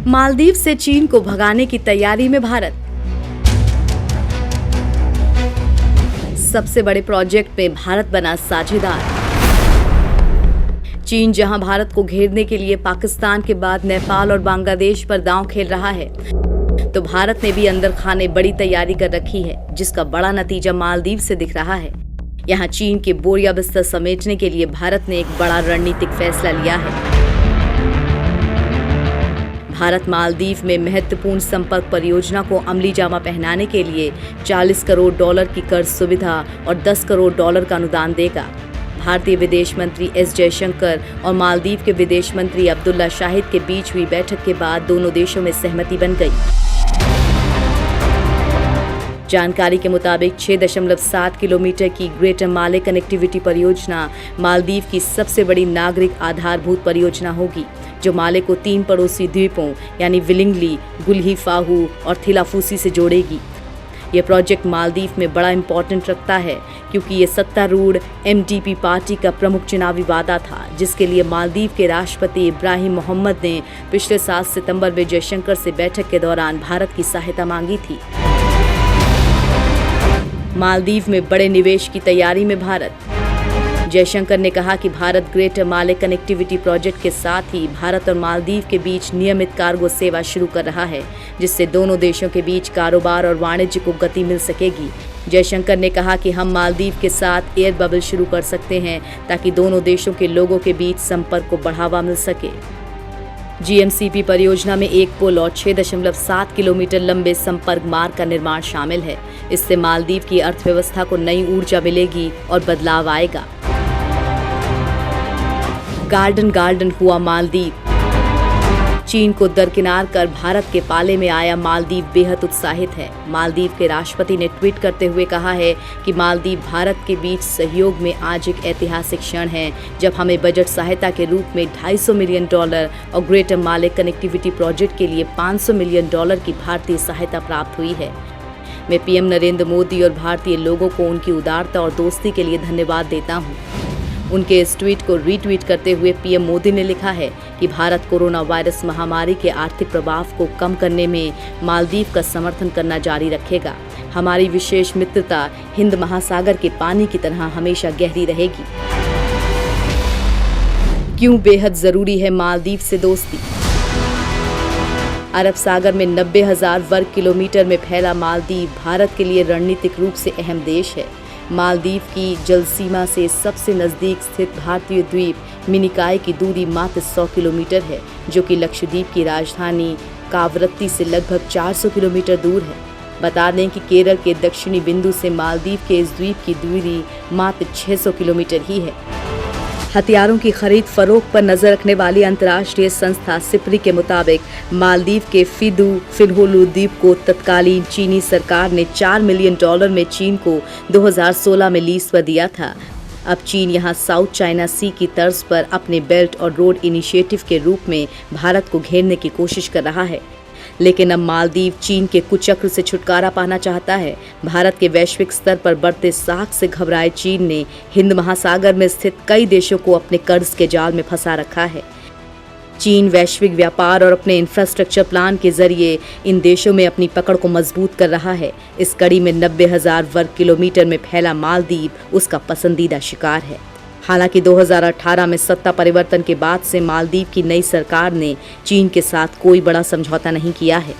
मालदीव से चीन को भगाने की तैयारी में भारत। सबसे बड़े प्रोजेक्ट में भारत बना साझेदार। चीन जहां भारत को घेरने के लिए पाकिस्तान के बाद नेपाल और बांग्लादेश पर दांव खेल रहा है, तो भारत ने भी अंदर खाने बड़ी तैयारी कर रखी है, जिसका बड़ा नतीजा मालदीव से दिख रहा है। यहां चीन के बोरिया बिस्तर समेटने के लिए भारत ने एक बड़ा रणनीतिक फैसला लिया है। भारत मालदीव में महत्वपूर्ण संपर्क परियोजना को अमली जामा पहनाने के लिए $40 करोड़ की कर्ज सुविधा और $10 करोड़ का अनुदान देगा। भारतीय विदेश मंत्री एस जयशंकर और मालदीव के विदेश मंत्री अब्दुल्ला शाहिद के बीच हुई बैठक के बाद दोनों देशों में सहमति बन गई। जानकारी के मुताबिक 6.7 किलोमीटर की ग्रेटर माले कनेक्टिविटी परियोजना मालदीव की सबसे बड़ी नागरिक आधारभूत परियोजना होगी, जो माले को 3 पड़ोसी द्वीपों यानी विलिंगली, गुल्ही फाहू और थिलाफूसी से जोड़ेगी। ये प्रोजेक्ट मालदीव में बड़ा इम्पोर्टेंट रखता है, क्योंकि ये सत्तारूढ़ MDP पार्टी का प्रमुख चुनावी वादा था, जिसके लिए मालदीव के राष्ट्रपति इब्राहिम मोहम्मद ने पिछले 7 सितंबर में जयशंकर से बैठक के दौरान भारत की सहायता मांगी थी। मालदीव में बड़े निवेश की तैयारी में भारत। जयशंकर ने कहा कि भारत ग्रेटर माले कनेक्टिविटी प्रोजेक्ट के साथ ही भारत और मालदीव के बीच नियमित कार्गो सेवा शुरू कर रहा है, जिससे दोनों देशों के बीच कारोबार और वाणिज्य को गति मिल सकेगी। जयशंकर ने कहा कि हम मालदीव के साथ एयर बबल शुरू कर सकते हैं, ताकि दोनों देशों के लोगों के बीच संपर्क को बढ़ावा मिल सके। GMCP परियोजना में एक पुल और 6.7 किलोमीटर लंबे संपर्क मार्ग का निर्माण शामिल है। इससे मालदीव की अर्थव्यवस्था को नई ऊर्जा मिलेगी और बदलाव आएगा। गार्डन हुआ मालदीव। चीन को दरकिनार कर भारत के पाले में आया मालदीव बेहद उत्साहित है। मालदीव के राष्ट्रपति ने ट्वीट करते हुए कहा है कि मालदीव भारत के बीच सहयोग में आज एक ऐतिहासिक क्षण है, जब हमें बजट सहायता के रूप में $250 मिलियन और ग्रेटर माले कनेक्टिविटी प्रोजेक्ट के लिए $500 मिलियन की भारतीय सहायता प्राप्त हुई है। मैं PM नरेंद्र मोदी और भारतीय लोगों को उनकी उदारता और दोस्ती के लिए धन्यवाद देता हूँ। उनके इस ट्वीट को रीट्वीट करते हुए PM मोदी ने लिखा है कि भारत कोरोना वायरस महामारी के आर्थिक प्रभाव को कम करने में मालदीव का समर्थन करना जारी रखेगा। हमारी विशेष मित्रता हिंद महासागर के पानी की तरह हमेशा गहरी रहेगी। क्यों बेहद जरूरी है मालदीव से दोस्ती? अरब सागर में 90,000 वर्ग किलोमीटर में फैला मालदीव भारत के लिए रणनीतिक रूप से अहम देश है। मालदीव की जल सीमा से सबसे नज़दीक स्थित भारतीय द्वीप मिनिकॉय की दूरी मात्र 100 किलोमीटर है, जो कि लक्षद्वीप की राजधानी कावरत्ती से लगभग 400 किलोमीटर दूर है। बता दें कि केरल के दक्षिणी बिंदु से मालदीव के इस द्वीप की दूरी मात्र 600 किलोमीटर ही है। हथियारों की खरीद फरोख्त पर नजर रखने वाली अंतर्राष्ट्रीय संस्था सिप्री के मुताबिक मालदीव के फिनहोलू द्वीप को तत्कालीन चीनी सरकार ने $4 मिलियन में चीन को 2016 में लीज पर दिया था। अब चीन यहां साउथ चाइना सी की तर्ज पर अपने बेल्ट और रोड इनिशिएटिव के रूप में भारत को घेरने की कोशिश कर रहा है। लेकिन अब मालदीव चीन के कुचक्र से छुटकारा पाना चाहता है। भारत के वैश्विक स्तर पर बढ़ते साख से घबराए चीन ने हिंद महासागर में स्थित कई देशों को अपने कर्ज के जाल में फंसा रखा है। चीन वैश्विक व्यापार और अपने इंफ्रास्ट्रक्चर प्लान के जरिए इन देशों में अपनी पकड़ को मजबूत कर रहा है। इस कड़ी में 90,000 वर्ग किलोमीटर में फैला मालदीव उसका पसंदीदा शिकार है। हालांकि 2018 में सत्ता परिवर्तन के बाद से मालदीव की नई सरकार ने चीन के साथ कोई बड़ा समझौता नहीं किया है।